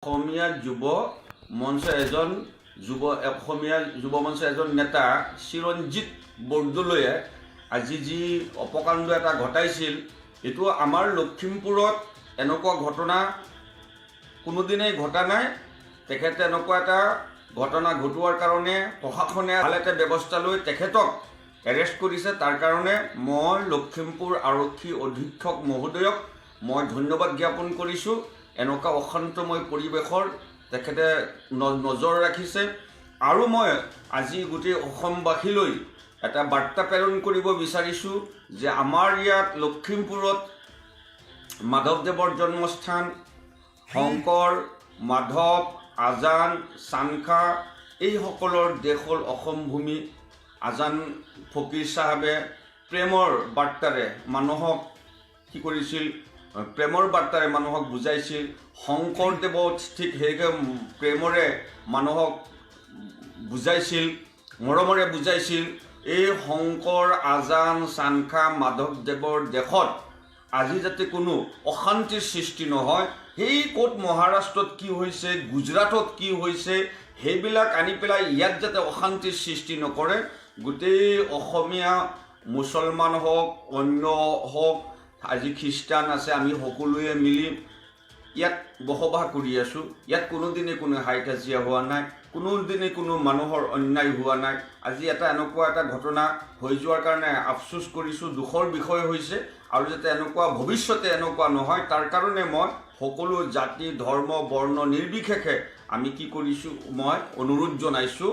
অসমীয়া যুৱ মঞ্চ অসমীয়া যুৱ মঞ্চ এজন নেতা চিৰঞ্জিত বৰদলৈয়ে আজি যি অপকাণ্ড এটা ঘটাইছিল এটো আমাৰ লখিমপুৰত এনেকুৱা ঘটনা কোনোদিনেই ঘটা নাই। তেখেতে এনেকুৱা এটা ঘটনা ঘটোৱাৰ কাৰণে প্ৰশাসনে ভাল এটা ব্যৱস্থা লৈ তেখেতক এৰেষ্ট কৰিছে। তাৰ কাৰণে মই লখিমপুৰ আৰক্ষী অধীক্ষক মহোদয়ক মই ধন্যবাদ জ্ঞাপন কৰিছোঁ। এনেকুৱা অশান্তময় পৰিৱেশৰ তেখেতে নজৰ ৰাখিছে আৰু মই আজি গোটেই অসমবাসীলৈ এটা বাৰ্তা প্ৰেৰণ কৰিব বিচাৰিছোঁ যে আমাৰ ইয়াত লখিমপুৰত মাধৱদেৱৰ জন্মস্থান শংকৰ মাধৱ আজান চানখা এইসকলৰ দেশ হ'ল অসম ভূমি। আজান ফকীৰ চাহাবে প্ৰেমৰ বাৰ্তাৰে মানুহক কি কৰিছিল, প্ৰেমৰ বাৰ্তাৰে মানুহক বুজাইছিল। শংকৰদেৱও ঠিক সেইকে প্ৰেমৰে মানুহক বুজাইছিল, মৰমৰে বুজাইছিল। এই শংকৰ আজান চানখা মাধৱদেৱৰ দেশত আজি যাতে কোনো অশান্তিৰ সৃষ্টি নহয়, সেই ক'ত মহাৰাষ্ট্ৰত কি হৈছে, গুজৰাটত কি হৈছে, সেইবিলাক আনি পেলাই ইয়াত যাতে অশান্তিৰ সৃষ্টি নকৰে। গোটেই অসমীয়া মুছলমান হওক অন্য হওক আজি খ্ৰীষ্টান আছে, আমি সকলোৱে মিলি ইয়াত বসবাস কৰি আছোঁ। ইয়াত কোনোদিনে কোনো হাই কাজিয়া হোৱা নাই, কোনোদিনে কোনো মানুহৰ অন্যায় হোৱা নাই। আজি এনেকুৱা এটা ঘটনা হৈ যোৱাৰ কাৰণে আফচোচ কৰিছোঁ, দুখৰ বিষয় হৈছে। আৰু যাতে এনেকুৱা ভৱিষ্যতে এনেকুৱা নহয় তাৰ কাৰণে মই সকলো জাতি ধৰ্ম বৰ্ণ নিৰ্বিশেষে আমি কি কৰিছোঁ, মই অনুৰোধ জনাইছোঁ।